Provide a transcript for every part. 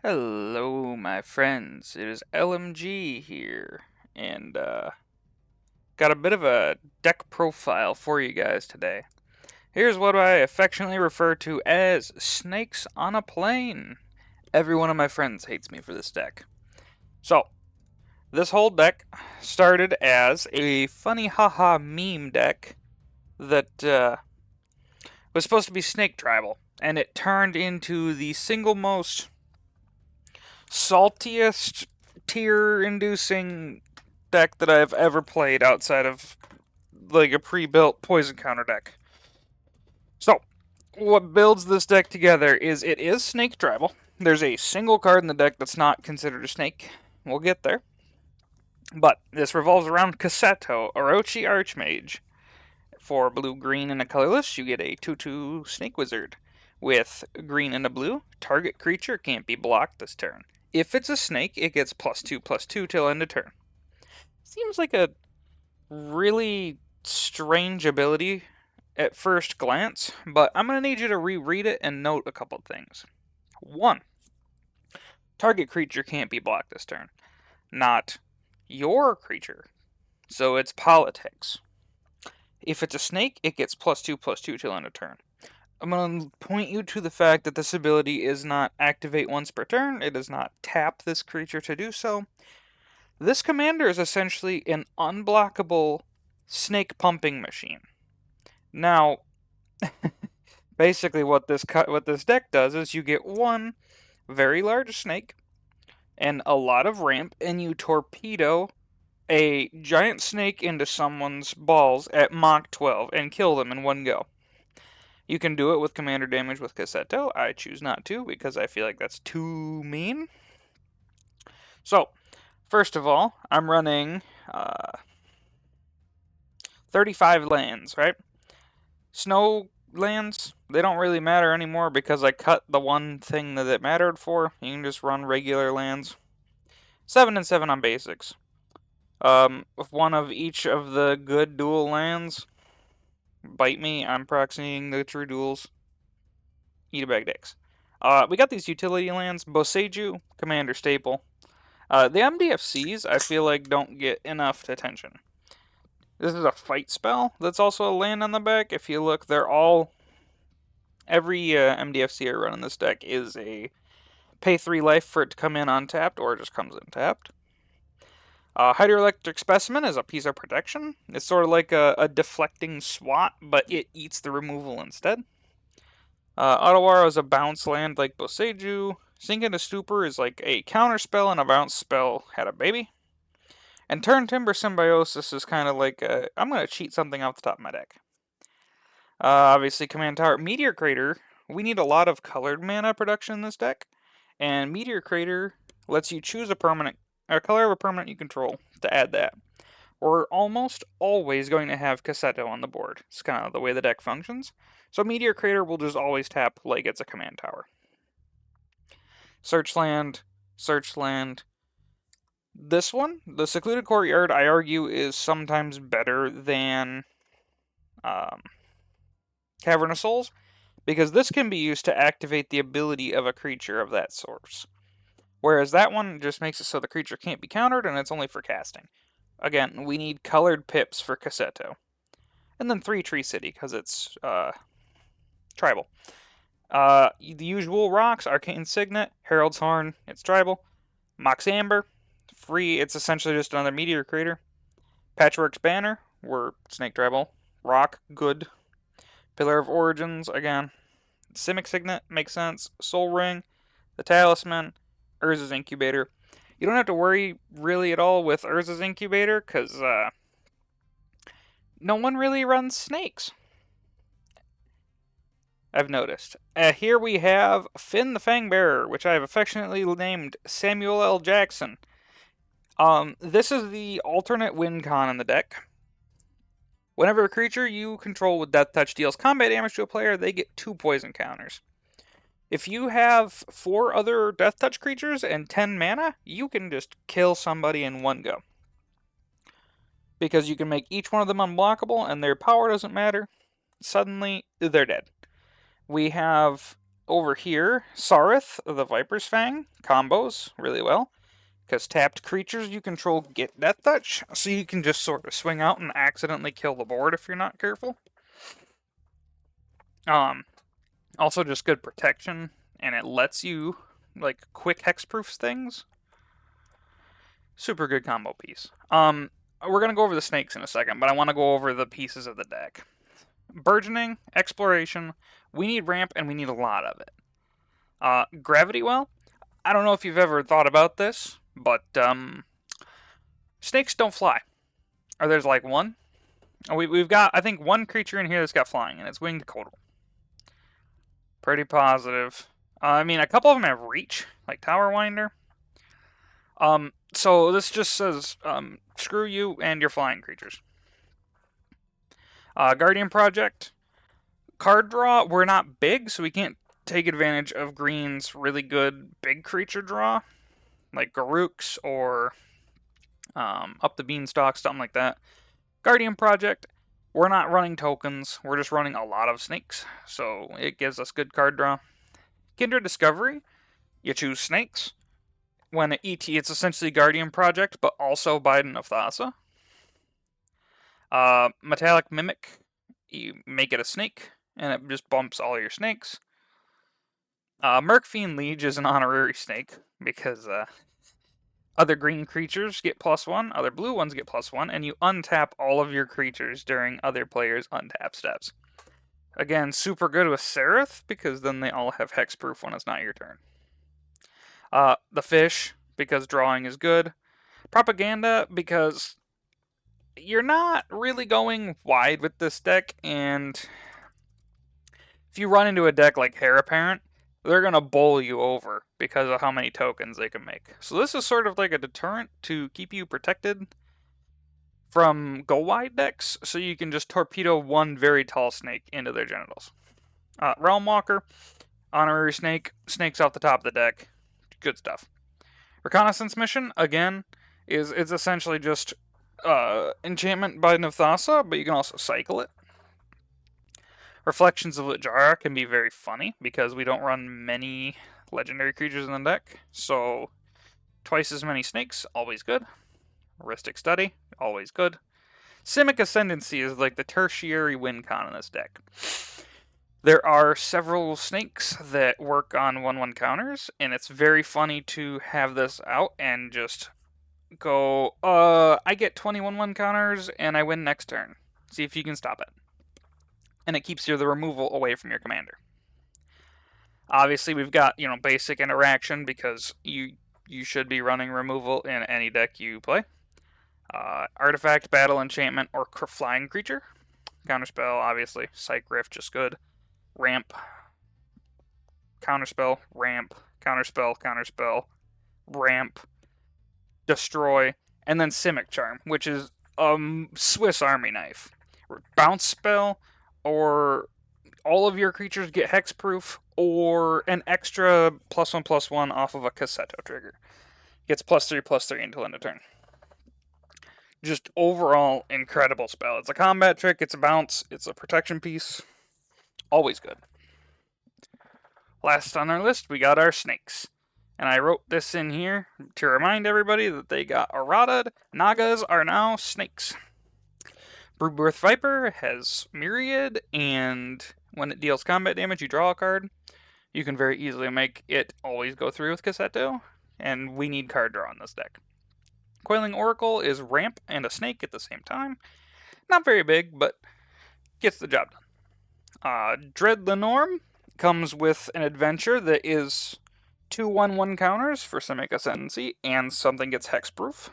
Hello, my friends. It is LMG here, and got a bit of a deck profile for you guys today. Here's what I affectionately refer to as snakes on a plane. Every one of my friends hates me for this deck. So, this whole deck started as a funny haha meme deck that was supposed to be snake tribal, and it turned into the single most saltiest tear inducing deck that I've ever played outside of like a pre-built poison counter deck. So, what builds this deck together is it is snake tribal. There's a single card in the deck that's not considered a snake. We'll get there. But this revolves around Cassetto, Orochi Archmage. For blue, green, and a colorless, you get a 2/2 Snake Wizard. With green and a blue, target creature can't be blocked this turn. If it's a snake, it gets +2/+2 till end of turn. Seems like a really strange ability at first glance, but I'm going to need you to reread it and note a couple things. 1. Target creature can't be blocked this turn. Not your creature. So it's politics. If it's a snake, it gets +2/+2 till end of turn. I'm going to point you to the fact that this ability is not activate once per turn. It does not tap this creature to do so. This commander is essentially an unblockable snake pumping machine. Now, basically what this deck does is you get one very large snake and a lot of ramp, and you torpedo a giant snake into someone's balls at Mach 12 and kill them in one go. You can do it with commander damage with Cassetto. I choose not to because I feel like that's too mean. So, first of all, I'm running 35 lands, right? Snow lands, they don't really matter anymore because I cut the one thing that it mattered for. You can just run regular lands. 7 and 7 on basics. With one of each of the good dual lands. Bite me, I'm proxying the true duels. Eat a bag dicks. We got these utility lands. Boseiju, Commander Staple. The MDFCs, I feel like, don't get enough attention. This is a fight spell that's also a land on the back. If you look, they're all... Every MDFC I run in this deck is a pay 3 life for it to come in untapped, or it just comes in tapped. Hydroelectric Specimen is a piece of protection. It's sort of like a deflecting SWAT, but it eats the removal instead. Otawara is a bounce land like Boseiju. Sink into Stupor is like a counter spell and a bounce spell had a baby. And Turn Timber Symbiosis is kind of like I'm going to cheat something off the top of my deck. Obviously, Command Tower. Meteor Crater. We need a lot of colored mana production in this deck. And Meteor Crater lets you choose a color of a permanent you control to add that. We're almost always going to have Cassetto on the board. It's kind of the way the deck functions. So Meteor Crater will just always tap like it's a command tower. Search land. This one, the Secluded Courtyard, I argue, is sometimes better than Cavern of Souls, because this can be used to activate the ability of a creature of that source. Whereas that one just makes it so the creature can't be countered, and it's only for casting. Again, we need colored pips for Cassetto. And then 3 Tree City, because it's tribal. The usual rocks, Arcane Signet, Herald's Horn, it's tribal. Mox Amber, free, it's essentially just another Meteor Crater. Patchwork's Banner, we're Snake Tribal. Rock, good. Pillar of Origins, again. Simic Signet, makes sense. Soul Ring, the Talisman, Urza's Incubator. You don't have to worry really at all with Urza's Incubator, because no one really runs snakes. I've noticed. Here we have Finn the Fangbearer, which I have affectionately named Samuel L. Jackson. This is the alternate win con in the deck. Whenever a creature you control with Death Touch deals combat damage to a player, they get 2 poison counters. If you have 4 other Death Touch creatures and 10 mana, you can just kill somebody in one go. Because you can make each one of them unblockable, and their power doesn't matter. Suddenly, they're dead. We have over here, Sarith, the Viper's Fang, combos really well. Because tapped creatures you control get Death Touch, so you can just sort of swing out and accidentally kill the board if you're not careful. Also just good protection, and it lets you, like, quick hexproofs things. Super good combo piece. We're going to go over the snakes in a second, but I want to go over the pieces of the deck. Burgeoning, Exploration, we need ramp, and we need a lot of it. Gravity Well, I don't know if you've ever thought about this, but snakes don't fly. Or there's like one. We've got, I think, one creature in here that's got flying, and it's Winged Coatl. Pretty positive. I mean, a couple of them have reach, like Tower Winder. So this just says, screw you and your flying creatures. Guardian Project. Card draw, we're not big, so we can't take advantage of green's really good big creature draw, like Garruk's or Up the Beanstalk, something like that. Guardian Project, we're not running tokens, we're just running a lot of snakes, so it gives us good card draw. Kindred Discovery, you choose snakes. When ET, it's essentially Guardian Project, but also Biden of Thassa. Metallic Mimic, you make it a snake, and it just bumps all your snakes. Murkfiend Liege is an honorary snake, because other green creatures get +1, other blue ones get +1, and you untap all of your creatures during other players' untap steps. Again, super good with Seraph, because then they all have hexproof when it's not your turn. The Fish, because drawing is good. Propaganda, because you're not really going wide with this deck, and if you run into a deck like Heir Apparent, they're going to bowl you over because of how many tokens they can make. So this is sort of like a deterrent to keep you protected from go-wide decks, so you can just torpedo one very tall snake into their genitals. Realm Walker, honorary snake, snakes off the top of the deck. Good stuff. Reconnaissance Mission, again, it's essentially just enchantment by Thassa, but you can also cycle it. Reflections of Littjara can be very funny, because we don't run many legendary creatures in the deck, so twice as many snakes, always good. Heuristic Study, always good. Simic Ascendancy is like the tertiary win con in this deck. There are several snakes that work on 1/1 counters, and it's very funny to have this out and just go, I get 21/1 counters, and I win next turn. See if you can stop it. And it keeps the removal away from your commander. Obviously, we've got, basic interaction, because you should be running removal in any deck you play. Artifact, Battle, Enchantment, or Flying Creature. Counterspell, obviously. Psych Rift, just good. Ramp. Counterspell, ramp. Counterspell, counterspell. Ramp. Destroy. And then Simic Charm, which is a Swiss Army knife. Bounce spell, or all of your creatures get hexproof, or an extra +1/+1 off of a Cassetto trigger. Gets +3/+3 until end of turn. Just overall incredible spell. It's a combat trick, it's a bounce, it's a protection piece. Always good. Last on our list, we got our snakes. And I wrote this in here to remind everybody that they got errataed. Nagas are now snakes. Broodbirth Viper has Myriad, and when it deals combat damage, you draw a card. You can very easily make it always go through with Cassetto, and we need card draw in this deck. Coiling Oracle is ramp and a snake at the same time. Not very big, but gets the job done. Dread Lenorm comes with an adventure that is 2 1/1 counters for Simic Ascendancy, and something gets hexproof.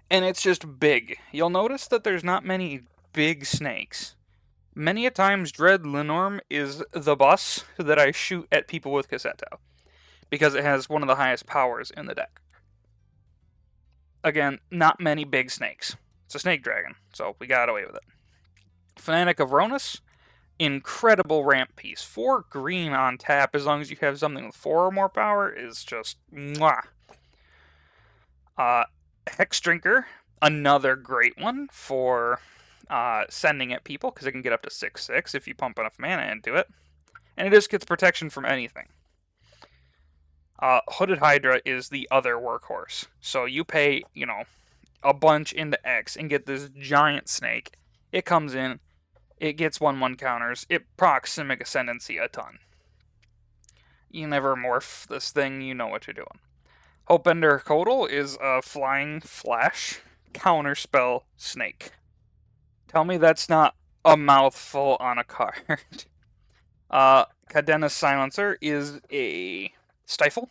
And it's just big. You'll notice that there's not many big snakes. Many a times, Dread Lenorm is the bus that I shoot at people with Cassetto, because it has one of the highest powers in the deck. Again, not many big snakes. It's a snake dragon, so we got away with it. Fanatic of Ronus, incredible ramp piece. 4 green on tap, as long as you have something with 4 or more power, is just mwah. Hex Drinker, another great one for sending at people, because it can get up to 6/6 if you pump enough mana into it. and it just gets protection from anything. Hooded Hydra is the other workhorse. So you pay, a bunch into X and get this giant snake. It comes in, it gets 1/1 counters, it procs Simic Ascendancy a ton. You never morph this thing, you know what you're doing. Hopebender Kodal is a flying flash counterspell snake. Tell me that's not a mouthful on a card. Cadena's Silencer is a stifle.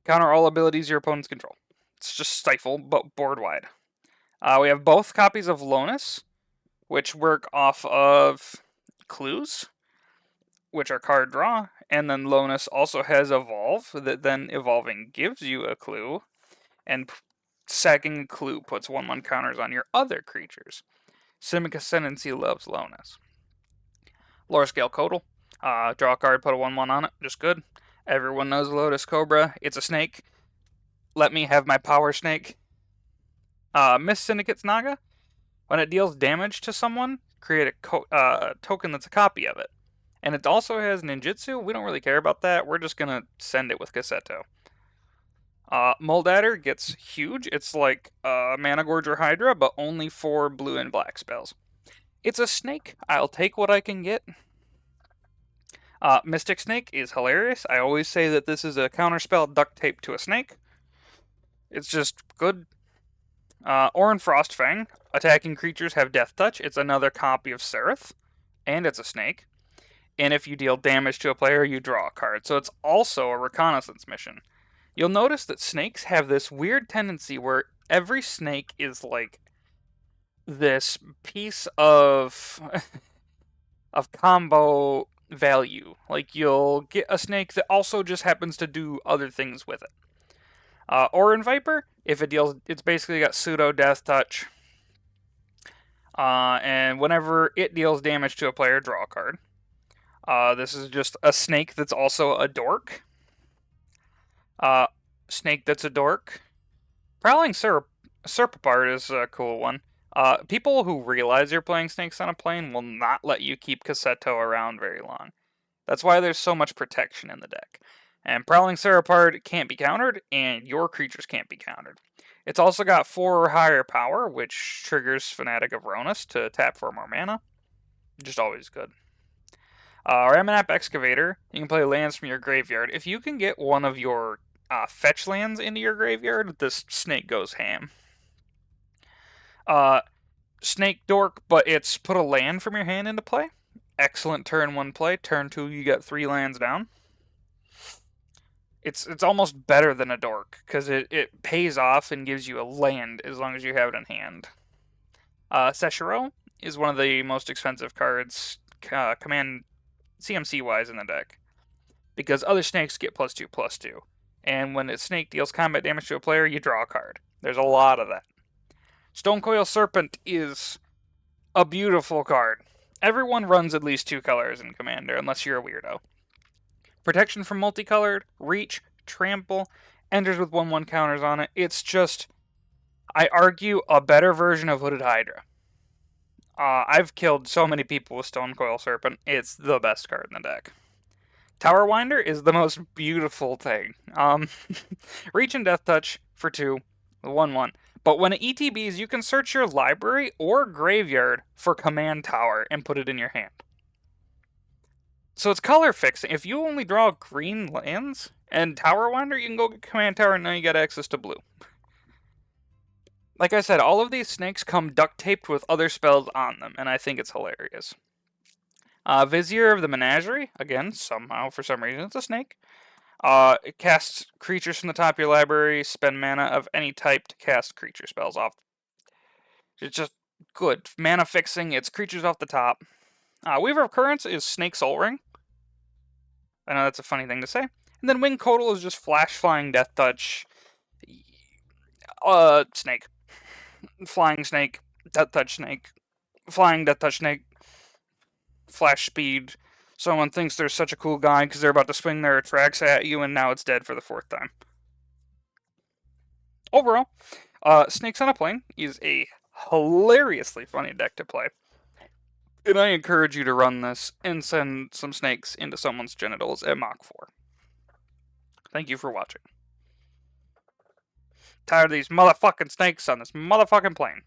Counter all abilities your opponents control. It's just stifle, but board wide. We have both copies of Lonus, which work off of clues, which are card draw, and then Lonus also has Evolve, that then evolving gives you a clue, and sacking a clue puts 1/1 counters on your other creatures. Simic Ascendancy loves Lonus. Lore Scale Kodal. Draw a card, put a 1/1 on it. Just good. Everyone knows Lotus Cobra. It's a snake. Let me have my power snake. Miss Syndicate's Naga. When it deals damage to someone, create a token that's a copy of it. And it also has ninjutsu. We don't really care about that. We're just going to send it with Cassetto. Moldatter gets huge. It's like Mana Gorge or Hydra, but only for blue and black spells. It's a snake. I'll take what I can get. Mystic Snake is hilarious. I always say that this is a counterspell duct tape to a snake. It's just good. Orin Frostfang. Attacking creatures have Death Touch. It's another copy of Seraph, and it's a snake. And if you deal damage to a player, you draw a card. So it's also a reconnaissance mission. You'll notice that snakes have this weird tendency where every snake is like this piece of of combo value. Like you'll get a snake that also just happens to do other things with it. Orin Viper, if it deals, it's basically got pseudo Death Touch. And whenever it deals damage to a player, draw a card. This is just a snake that's also a dork. Snake that's a dork. Prowling Serpapart is a cool one. People who realize you're playing snakes on a plane will not let you keep Cassetto around very long. That's why there's so much protection in the deck. And Prowling Serpapart can't be countered, and your creatures can't be countered. It's also got 4 or higher power, which triggers Fanatic of Ronus to tap for more mana. Just always good. Ramanap Excavator, you can play lands from your graveyard. If you can get one of your fetch lands into your graveyard, this snake goes ham. Snake Dork, but it's put a land from your hand into play. Excellent turn 1 play. Turn 2, you get 3 lands down. It's almost better than a Dork, because it pays off and gives you a land as long as you have it in hand. Seshiro is one of the most expensive cards, command CMC-wise in the deck, because other snakes get +2/+2, and when a snake deals combat damage to a player, you draw a card. There's a lot of that. Stonecoil Serpent is a beautiful card. Everyone runs at least 2 colors in Commander, unless you're a weirdo. Protection from multicolored, reach, trample, enters with 1/1 counters on it. It's just, I argue, a better version of Hooded Hydra. I've killed so many people with Stonecoil Serpent. It's the best card in the deck. Tower Winder is the most beautiful thing. Reach and Death Touch for 2, 1/1. But when it ETBs, you can search your library or graveyard for Command Tower and put it in your hand. So it's color fixing. If you only draw green lands and Tower Winder, you can go get Command Tower and now you got access to blue. Like I said, all of these snakes come duct taped with other spells on them, and I think it's hilarious. Vizier of the Menagerie, again, somehow, for some reason, it's a snake. It casts creatures from the top of your library, spend mana of any type to cast creature spells off. It's just good. Mana fixing, it's creatures off the top. Weaver of Currents is Snake Soul Ring. I know that's a funny thing to say. And then Wing Kodal is just Flash Flying Death Touch. Snake. Flying Snake. Death Touch Snake. Flying Death Touch Snake. Flash Speed. Someone thinks they're such a cool guy because they're about to swing their tracks at you and now it's dead for the 4th time. Overall, Snakes on a Plane is a hilariously funny deck to play. And I encourage you to run this and send some snakes into someone's genitals at Mach 4. Thank you for watching. Tired of these motherfucking snakes on this motherfucking plane.